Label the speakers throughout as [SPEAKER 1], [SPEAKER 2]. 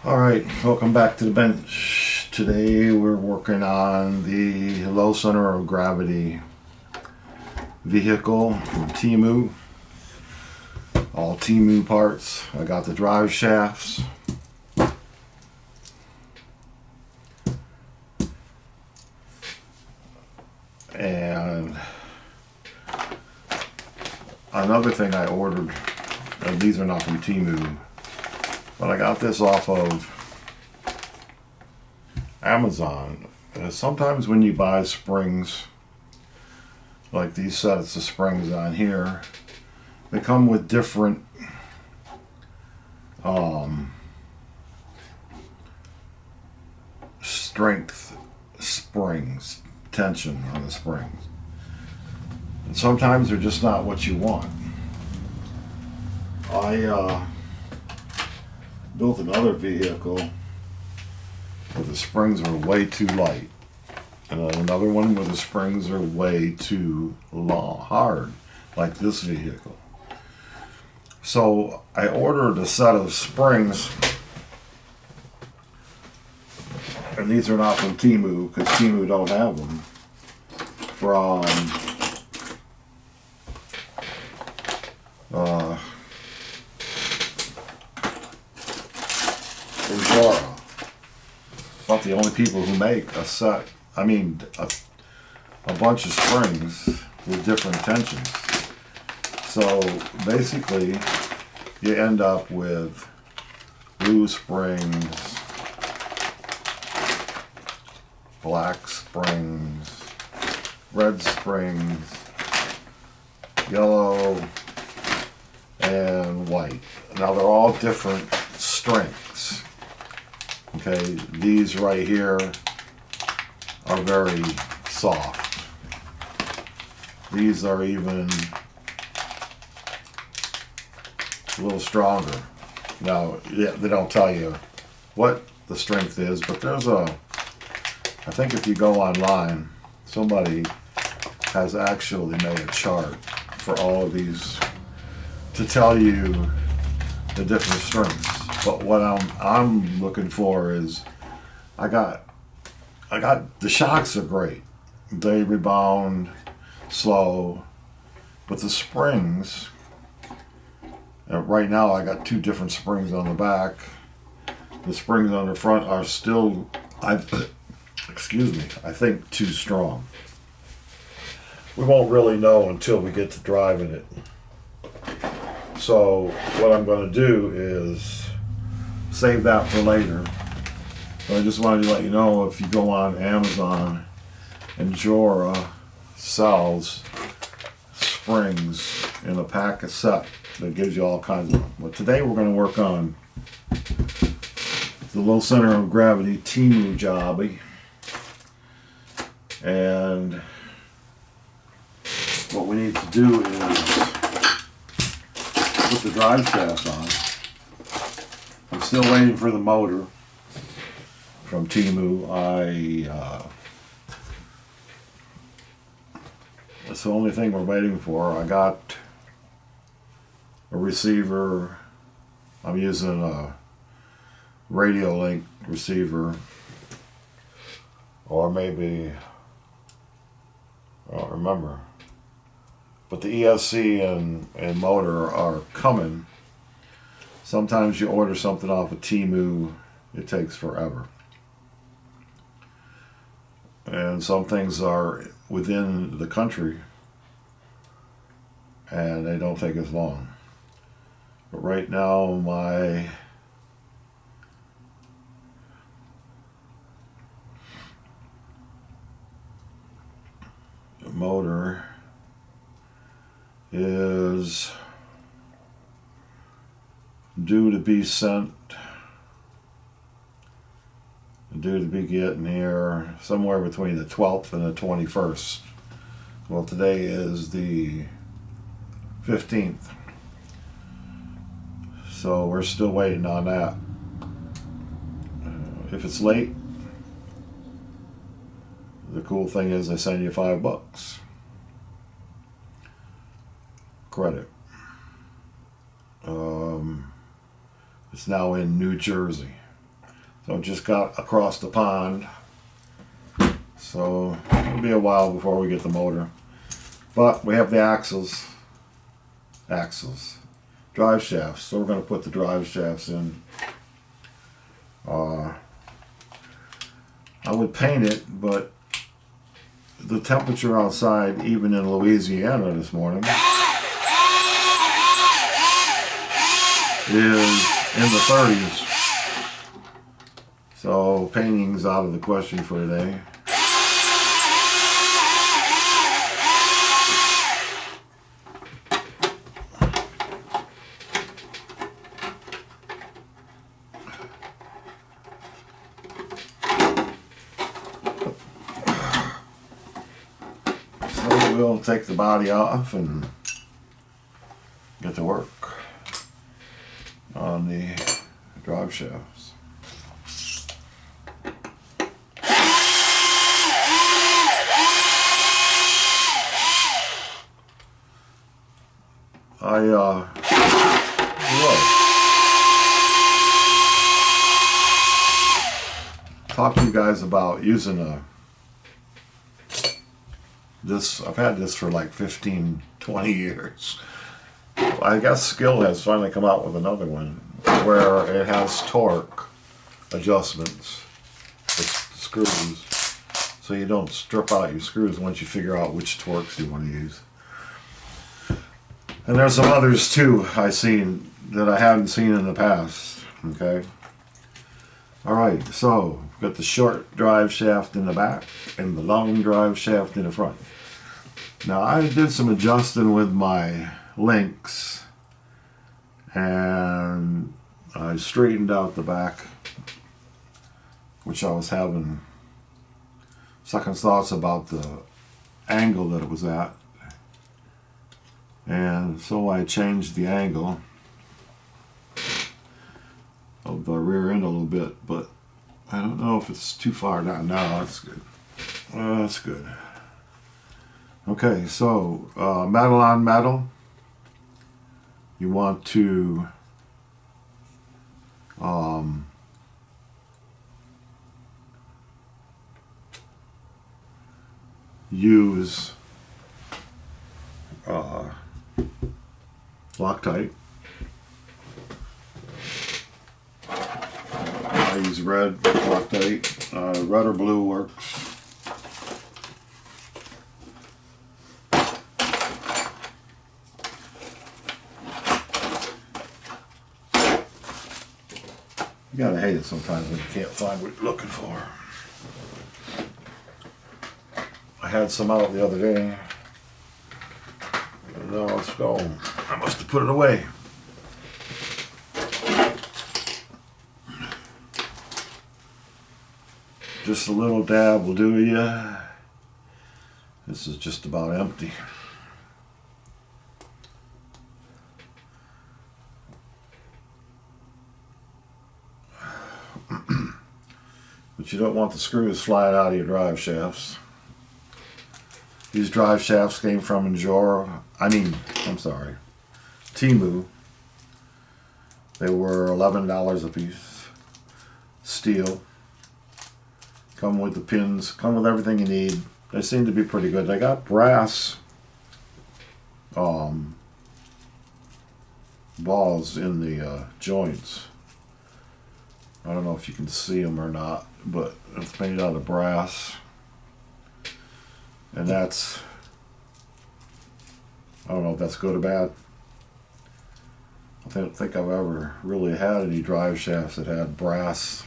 [SPEAKER 1] Alright, welcome back to the bench. Today we're working on the low center of gravity vehicle from TEMU. All TEMU parts. I got the drive shafts. And another thing I ordered, and these are not from TEMU, but I got this off of Amazon. Sometimes when you buy springs, like these sets of springs on here, they come with different strength springs, tension on the springs. And sometimes they're just not what you want. I built another vehicle where the springs are way too light, and another one where the springs are way too hard, like this vehicle. So I ordered a set of springs, and these are not from TEMU because TEMU don't have them, from about the only people who make a set, a bunch of springs with different tensions. So basically you end up with blue springs, black springs, red springs, yellow, and white. Now they're all different strengths. Okay, these right here are very soft. These are even a little stronger. Now, yeah, they don't tell you what the strength is, but there's I think if you go online, somebody has actually made a chart for all of these to tell you the different strengths. But what I'm looking for is, I got the shocks are great. They rebound slow, but the springs, right now I got two different springs on the back. The springs on the front are still, I think too strong. We won't really know until we get to driving it. So what I'm going to do is save that for later. But I just wanted to let you know, if you go on Amazon, and Jora sells springs in a pack of set that gives you all kinds of them. But today we're going to work on the low center of gravity TEMU jobby. And what we need to do is put the drive shaft on. I'm still waiting for the motor from TEMU. That's the only thing we're waiting for. I got a receiver. I'm using a radio link receiver, or maybe, I don't remember. But the ESC and motor are coming. Sometimes you order something off of TEMU, it takes forever. And some things are within the country and they don't take as long. But right now my motor is due to be getting here somewhere between the 12th and the 21st. Well, today is the 15th, so we're still waiting on that. If it's late, the cool thing is they send you $5 credit. It's now in New Jersey. So just got across the pond. So it'll be a while before we get the motor. But we have the axles, drive shafts. So we're going to put the drive shafts in. I would paint it, but the temperature outside, even in Louisiana this morning, is in the 30s. So painting's out of the question for today. So we'll take the body off and get to work on the drive shafts. Talk to you guys about using this. I've had this for like 15, 20 years. I guess Skill has finally come out with another one where it has torque adjustments with screws, so you don't strip out your screws once you figure out which torques you want to use. And there's some others too I've seen that I haven't seen in the past. Okay. Alright, so we've got the short drive shaft in the back and the long drive shaft in the front. Now I did some adjusting with my links and I straightened out the back, which I was having second thoughts about the angle that it was at. And so I changed the angle of the rear end a little bit, but I don't know if it's too far down. No, that's good. That's good. Okay, so metal on metal. You want to use Loctite. I use red Loctite. Red or blue works. You gotta hate it sometimes when you can't find what you're looking for. I had some out the other day. No, let's go. I must have put it away. Just a little dab will do ya. This is just about empty. But you don't want the screws flying out of your drive shafts. These drive shafts came from TEMU. They were $11 a piece. Steel. Come with the pins, come with everything you need. They seem to be pretty good. They got brass balls in the joints. I don't know if you can see them or not, but it's made out of brass. And that's, I don't know if that's good or bad. I don't think I've ever really had any drive shafts that had brass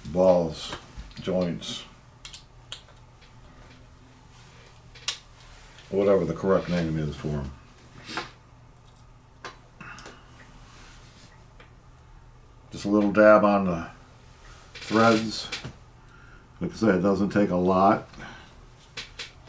[SPEAKER 1] balls, joints, whatever the correct name is for them. Just a little dab on the threads. Like I said, it doesn't take a lot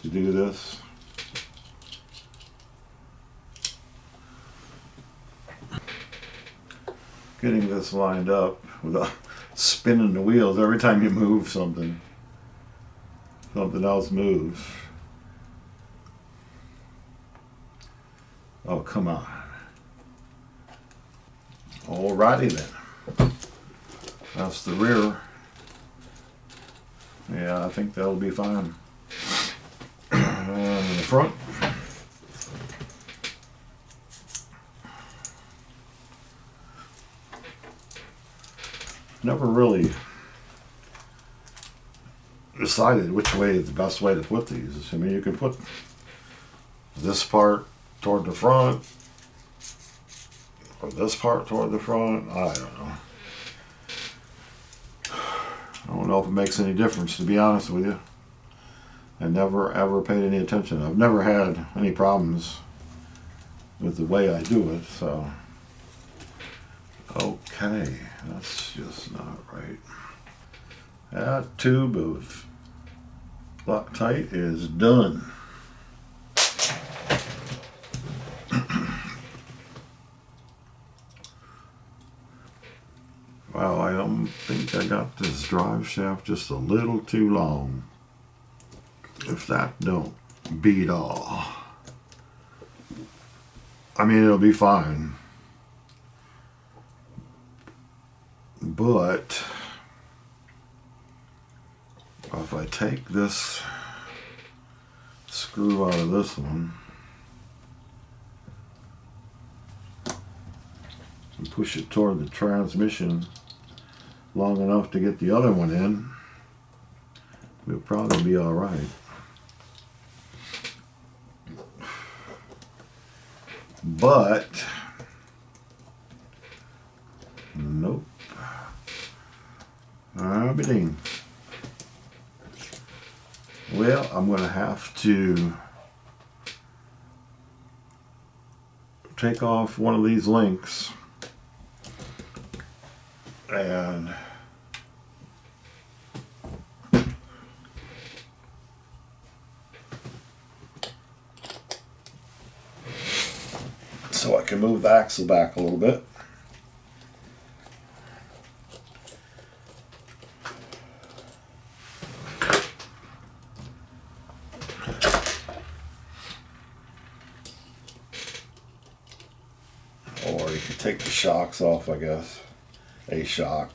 [SPEAKER 1] to do this. getting this lined up without spinning the wheels. Every time you move something, something else moves. Oh, come on. Alrighty then. That's the rear. Yeah, I think that'll be fine. And in the front. Never really decided which way is the best way to put these. I mean, you can put this part toward the front or this part toward the front. I don't know. I don't know if it makes any difference, to be honest with you. I never ever paid any attention. I've never had any problems with the way I do it, so. Okay, that's just not right. That tube of Loctite is done. Wow, I don't think I got this drive shaft just a little too long. If that don't beat all. I mean, it'll be fine. But if I take this screw out of this one and push it toward the transmission long enough to get the other one in, we'll probably be all right. But nope. Ding. Well, I'm going to have to take off one of these links and so I can move the axle back a little bit. Or you could take the shocks off, I guess. A shock.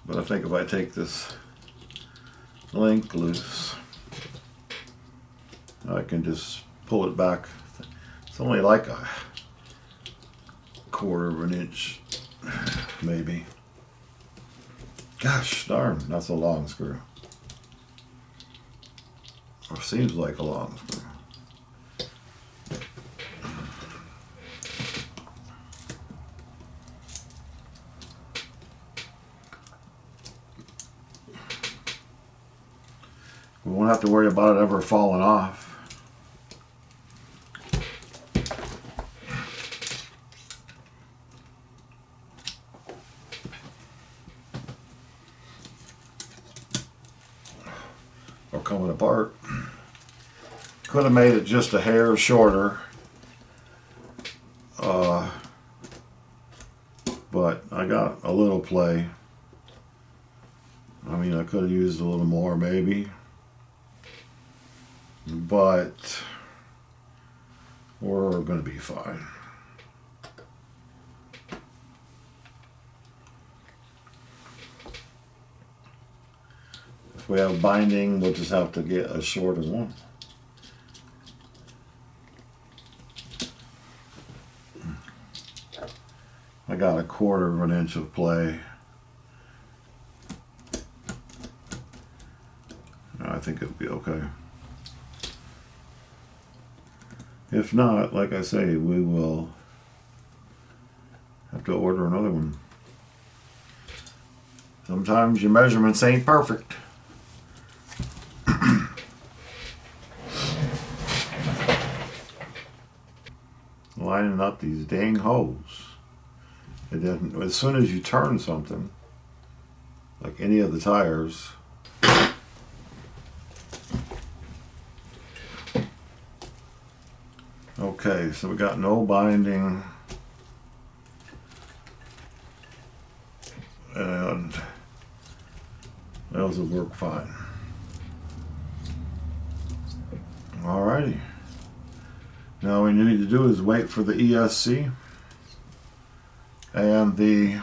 [SPEAKER 1] But I think if I take this link loose, I can just pull it back. It's only like a quarter of an inch, maybe. Gosh darn, that's a long screw. Or seems like a long screw. We won't have to worry about it ever falling off. Or coming apart. Could have made it just a hair shorter. But I got a little play. I mean, I could have used a little more maybe. But we're going to be fine. If we have binding, we'll just have to get a shorter one. I got a quarter of an inch of play. I think it'll be okay. If not, like I say, we will have to order another one. Sometimes your measurements ain't perfect. Lining up these dang holes. It doesn't, as soon as you turn something, like any of the tires, okay, so we got no binding and those will work fine. Alrighty. Now what you need to do is wait for the ESC and the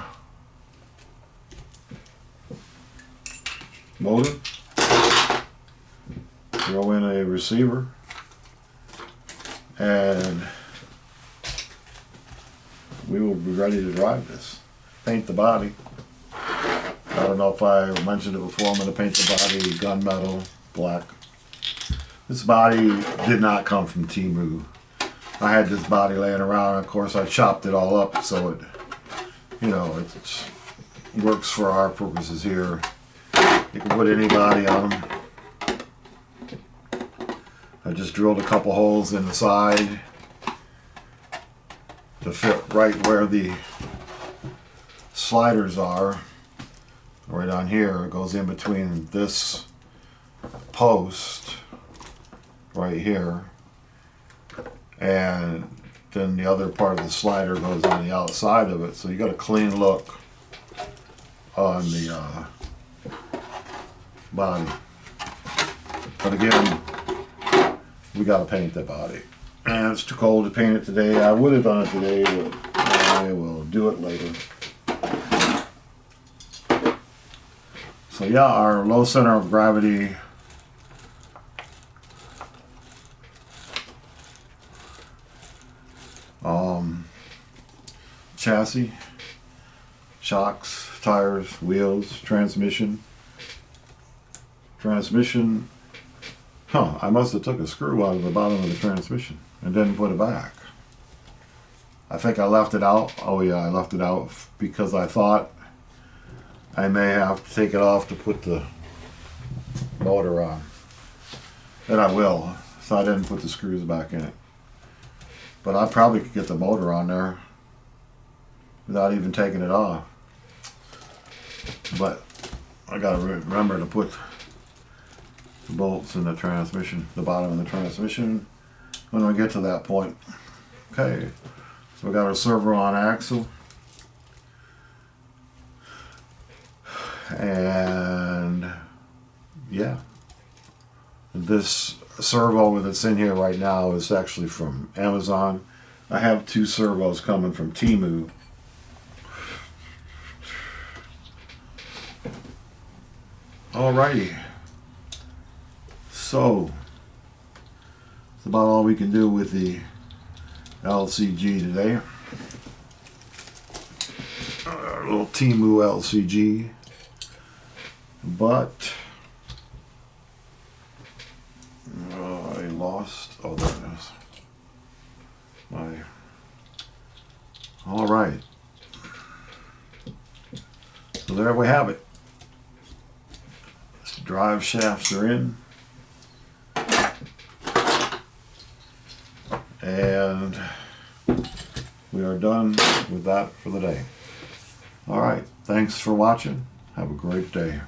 [SPEAKER 1] motor. Throw in a receiver and we will be ready to drive this. Paint the body. I don't know if I mentioned it before. I'm going to paint the body gunmetal black. This body did not come from TEMU. I had this body laying around. Of course, I chopped it all up so it, you know, it works for our purposes here. You can put any body on them. I just drilled a couple holes in the side to fit right where the sliders are. Right on here, it goes in between this post right here, and then the other part of the slider goes on the outside of it. So you got a clean look on the body. But again, we got to paint the body. And it's too cold to paint it today. I would have done it today, but I will do it later. So yeah, our low center of gravity chassis, shocks, tires, wheels, transmission. I must have took a screw out of the bottom of the transmission and didn't put it back. I think I left it out. Oh yeah, I left it out because I thought I may have to take it off to put the motor on. And I will, so I didn't put the screws back in it. But I probably could get the motor on there without even taking it off. But I gotta remember to put the bolts in the transmission, the bottom of the transmission, when we get to that point. Okay, so we got our servo on axle. And yeah, this servo that's in here right now is actually from Amazon. I have two servos coming from TEMU. Alrighty, so that's about all we can do with the LCG today. Our little TEMU LCG. But I lost. Oh, there it is. All right. So there we have it. The drive shafts are in, and we are done with that for the day. All right. Thanks for watching. Have a great day.